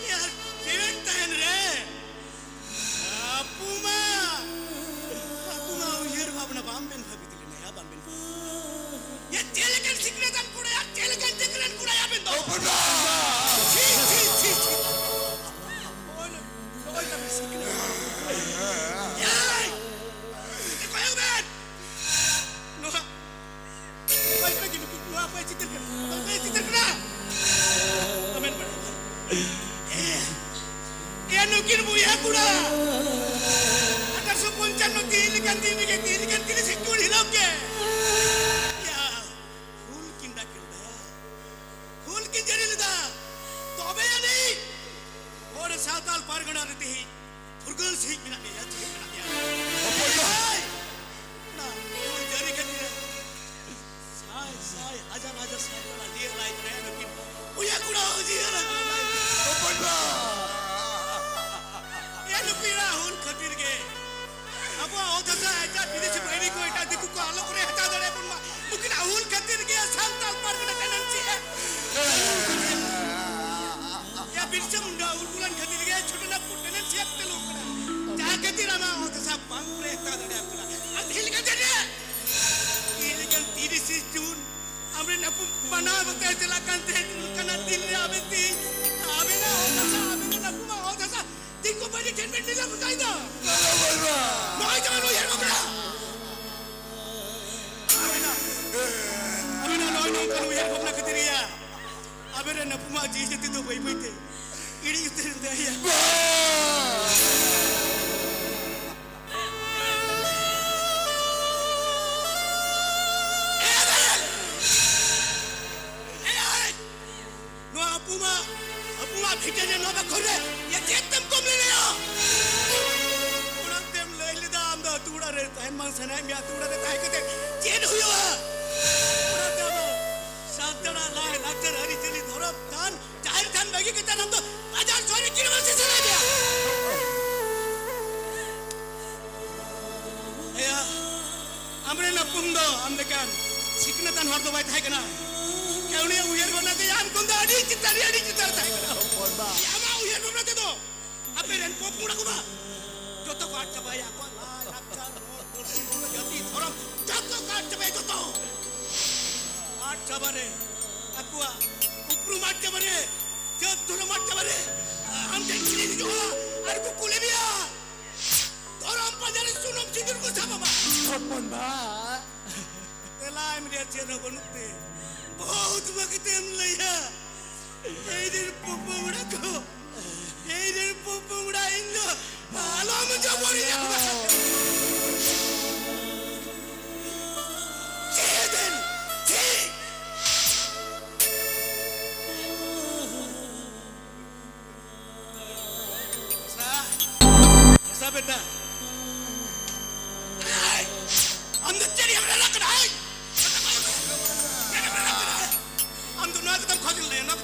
Ya, direct tahan re. Aku mau hier bapna bamben bhabitile na ya bamben. Ya telekan sikretan kuda ya telekan tekran kuda ya bendo. Betul bah. Ci. Oy na sikret. Ya. Itu kau yang ben. Noha. Kau yang lagi nuki. Noha apa yang citirkan? Apa yang citirkan? Amen pada. Ya nukin buaya kuda. Agar sepuncan nuki ilikan tili sikul hilang ke. Ya, hulkin dah kerja. Hulkin jadi lida. Tobe ya ni. और साताल पारगना रहते ही फुरगल सीख मिला गया ठीक मिला गया Betul bah. ना वो जारी कर दिया साय हजार साल वाला दिया लाइट रहे लेकिन वो या कुड़ा हो जी यार Betul bah. ये लुकीरा हुन खतिर के अब वो होता था ऐसा विदेशी बहनी को ऐसा दिखु को आलोक रे हटा दे पुन लेकिन हुन खतिर के साताल पारगना टेनेंसी है या बिरसा मुंडा उड़कुलन खतिर के छोटे ना पुटने सियाप ते लोग ना जाके तेरा ना होता सा बांग रे हटा दे अपना अधील के दे ये kan 30 Jun हमरे न बना बताए चला कंते कना दिल रे आबेती आबे ना होता सा दिको बड़ी टेंशन दिला बताई दो Betul bah. नॉय जानो यार बकरा आबे ना नॉय कनु यार बकरा खतरिया आबे रे नपुमा जी जति तो भई भईते इडी उतर दे या Apuma fikirnya nova kore ya jetem komle ne ya udah tem leile da amda tuda re tahan mang sana ya tuda re tahan kete jen huyo udah tem sadara lai lakar hari jeli dhorap tan jahir khan bagi kita nam to ajar sore kilo masih sana dia ya amre na pumdo amde kan sikna tan hor do bai thai kana kau ni uyar gona te am kunda adi citar thai kana ya ma uyar gona te do ape ren pop muda kuma joto kaat cabai aku lakar jati thoram joto kaat cabai joto kaat cabare aku upru mat cabare joto mat cabare am tension ni jo ar ku kule biya thoram pajari sunam sidur ku sama ba Betul bah. Telai media channel bonute बहुत वक्त हम लिया इधर पुप्पा उड़ा को इधर पुप्पा उड़ा इंदो आलो मुझे बोली ना चेदन चे ऐसा बेटा हम तो चली हमने लकड़ा है हम तो ना कदम खोजल ना हम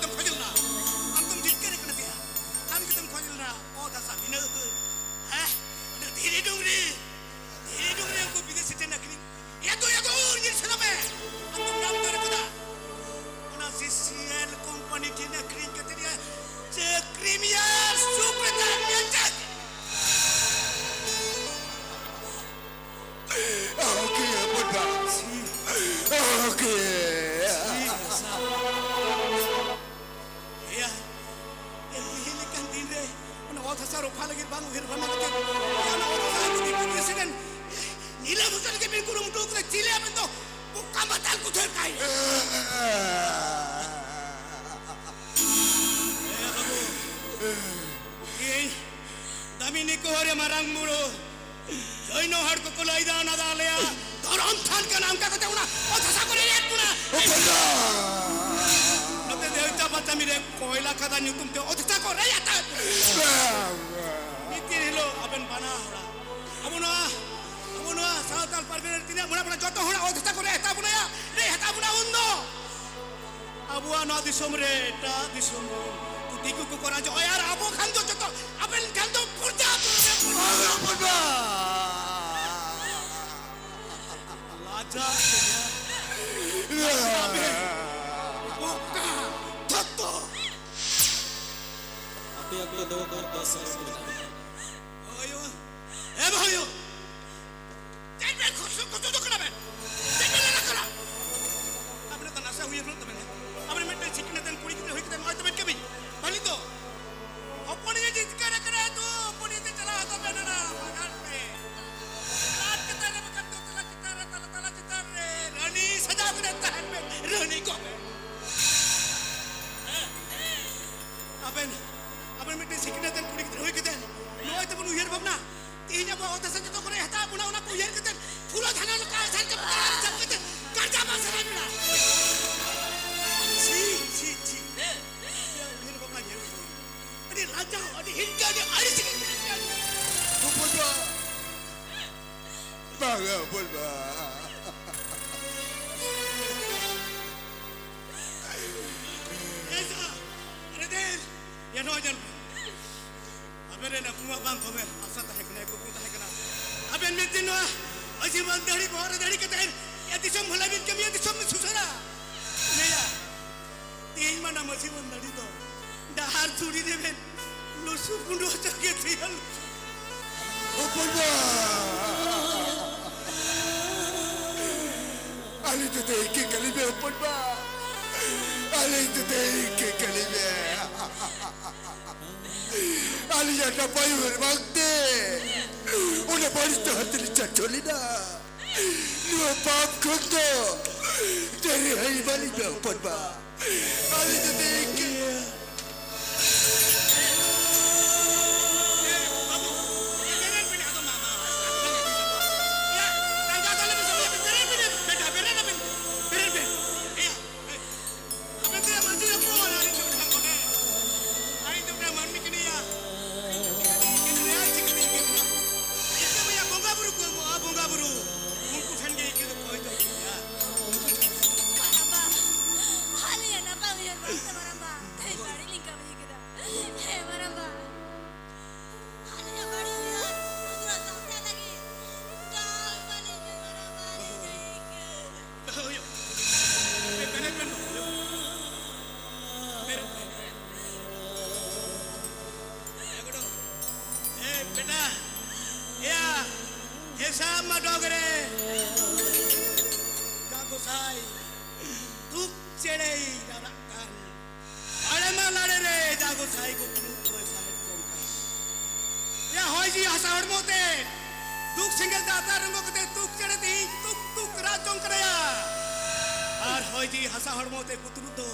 तुम दिल करे करते हैं हम कदम खोजल ना ओ दसा बिना है धीरे डोंगरी हमको विदेश से नकली या तो ये सलाम है हम तुम नाम कर कदा उना सीसीएल कंपनी की नकली के तेरे से क्रीमिया सुप्रधान में Okey, betul bah. Okey. Ya, ini kan dinre. Mana waktu saya rupal lagi bang, uhir bang lagi. Ya, mana waktu saya jadi presiden. Nila bukan lagi bin kurung dua kali cile apa itu? Bukan batal kuder kai. Dami ni ko hari marang muro. Joino har ko kolai da na dalya. Dharam than ka naam ka kate una. O thasa ko re puna. Betul bah. Note devta bata mire koila kada nyukum te o thasa ko re ata. Mikir hilo aben bana hora. Abuna Santhal Pargana tina muna muna joto hura odhta kore heta buna ya re heta buna undo abua no disum re ta disum tiku ku kora jo yar abo khan do joto apen khan do purja Purba. laja boka tatto Tapi aku tahu kau dosa sebenarnya. ayo bhayo jangan khusus khusus do kena ben jangan na kara apne ta nasa huye bro tame apne mette chikne den kuri kite hoy kite moy tame kebi bali to अपने ये जिद कर करे तो अपने ते चला आता है ना बाजार पे रात के तारे में कर दो तला चितार रे रानी सजा के रहता है में रानी को अपन मिट्टी सीखने तन कुड़ी की होई के तन नोय तो बनु यार बबना तीन जब होता सके तो करे हता बुना उना को यार के तन पूरा थाना लो का सान के पकड़ जब के कर जा बस रे मेरा छी यार बबना यार अरे राजा अरे हिंका ने आरिस की Purba. Bangga Purba. ऐसा अरे देख ये नौजवान अबे रे ना कुआं बांध हमें आशा तक है को कुता है ना अबे मित्र नो अजी बंदड़ी बोर दड़ी के तहन ये दिसम भला बिन के ये दिसम में सुसरा नया तीन मना मसी बंदड़ी तो डार चूड़ी देबे लसु गुंडो चके थियल Purba. Ali tu te ke kalibe Purba. Ali tu te ke kalibe. Ali ya na payu hermante. Una barista hatili chacholina. Lu pap kondo. Tere hai bali be Purba. Ali tu te ke sama dogre jago sai tuk cedei darakan ale malare re jago sai ko tu ko sahet kom ka ya hoy ji hasad mote tuk single data rango kete tuk cede ti tuk rajong karaya ar hoy ji hasad mote kutru do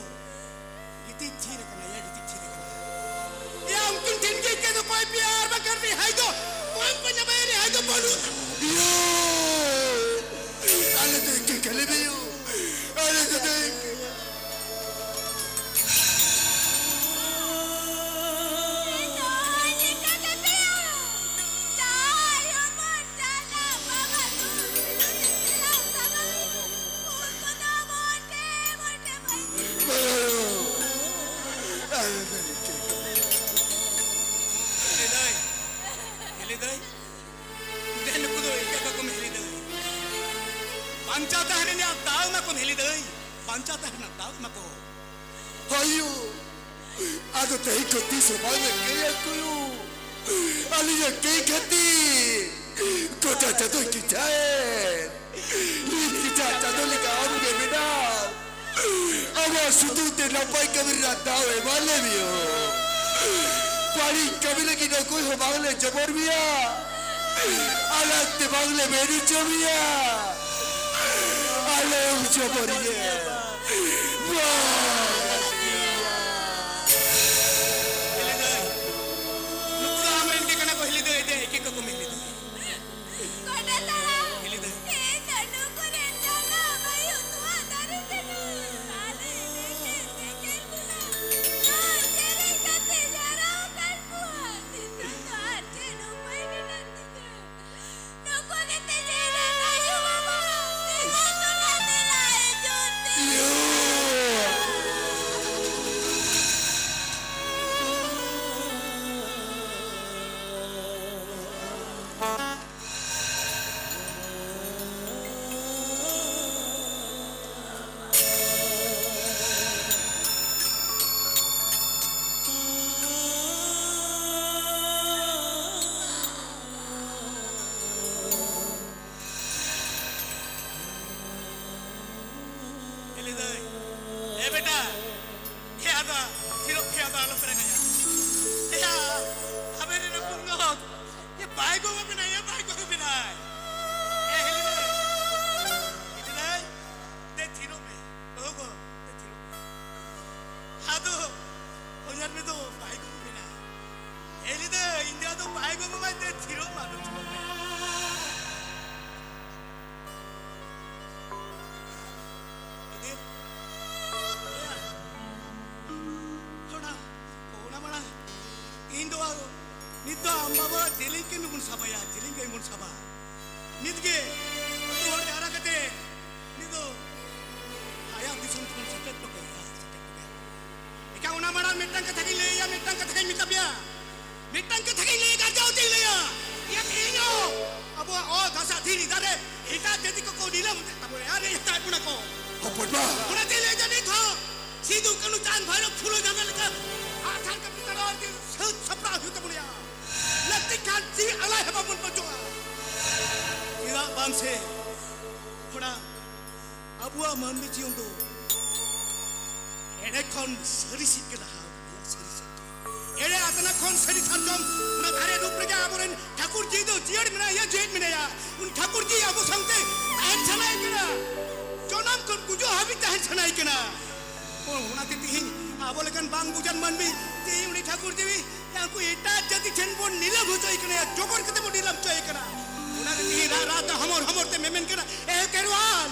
giti chire kana ya giti chire kana ya mungkin tinggi ke to koi pyar ba karni hai to koi panjabari hai to bolu Yo! Ale tu ke kalibe yo. Ale tu te Pancata hari ni tahu mako meli doi. Pancata hari na tahu mako. Ayo. Ado teh koti semuanya kaya kuyu. Ali ya kaya kati. Kota jatuh kicair. Kita jatuh lika abu berbeda. Awas sudu te nampai kami rantau emale bio. Pari kami lagi nak koi hobangle jabor bia. Alat te bangle meri jabia. Ale jabor ye. Wah. jeling ke nubun sabaya jeling ke mun saba nitge tu hor jara kate nido aya disum tun setet to ke ika una mara mitang ka thagi le ya mitang ka thagi mitabya mitang ka thagi le ga jauh ti le ya ya inyo abo o dasa thiri dare ita dedi ko dilam abo are ita puna ko Hopotba. puna ti le jani tho sidu kanu chan bhairo phulo jana leka athar ka pitara or ti sapra hu ta punya lati kan ji ala heba mun pajo ira bang se puna abua man mi jiong do ere kon sari sit ke ha sari sit ere atana kon sari thanjom na dhare rupre ke aboren Thakur ji do jiad mina ya jed mina ya un Thakur ji abu sangte tahan sanai kena jonam kon gujo habi tahan sanai kena ona te tihin abo lekan bang bujan manbi ti uni Thakur ji yang ku eta jati chen bon nilam hojai kena ya jobor kete bon nilam choi kena ona te tihin ra ta hamor te memen kena kerwan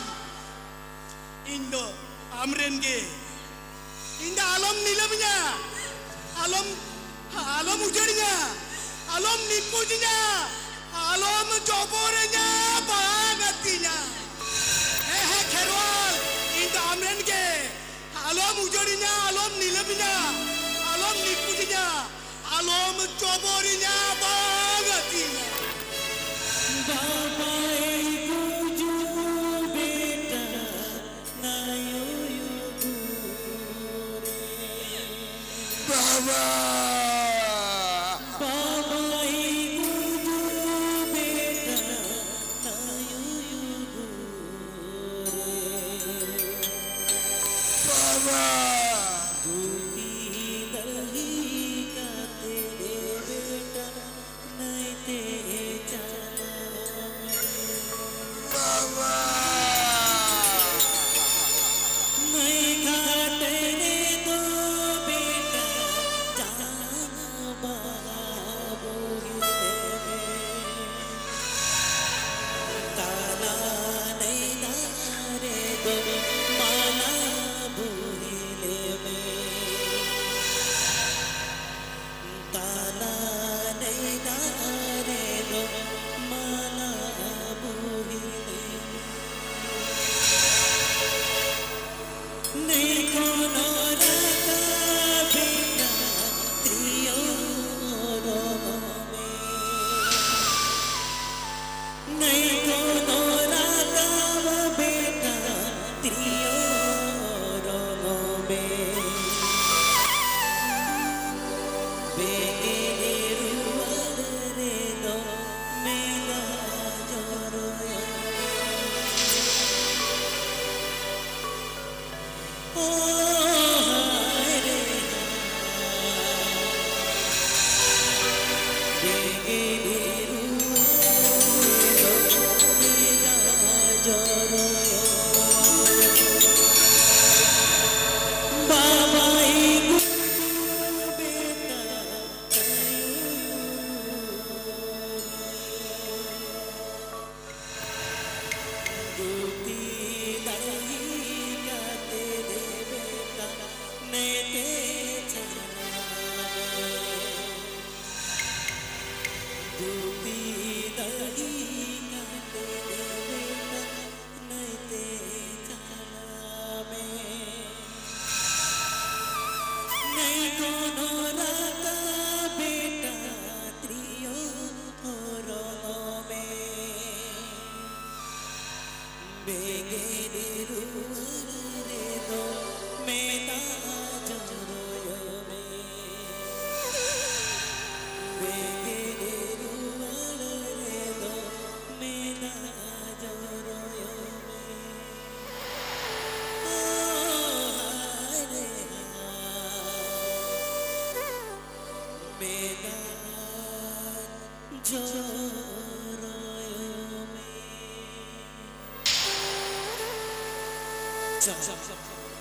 indo amren ge inda alam nilamnya alam ujarnya alam nipunya alam jobornya bagatinya kerwal inda amren ge alam ujarnya alam nilamnya alam nipunya alam jobornya bagatinya Baba. Baba.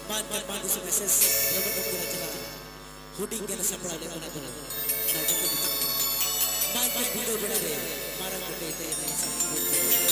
Mantan mandi sukses dapat bergerak cepat. Huding kena sapra de mana tu. Mantan video berada marang benda itu yang sangat.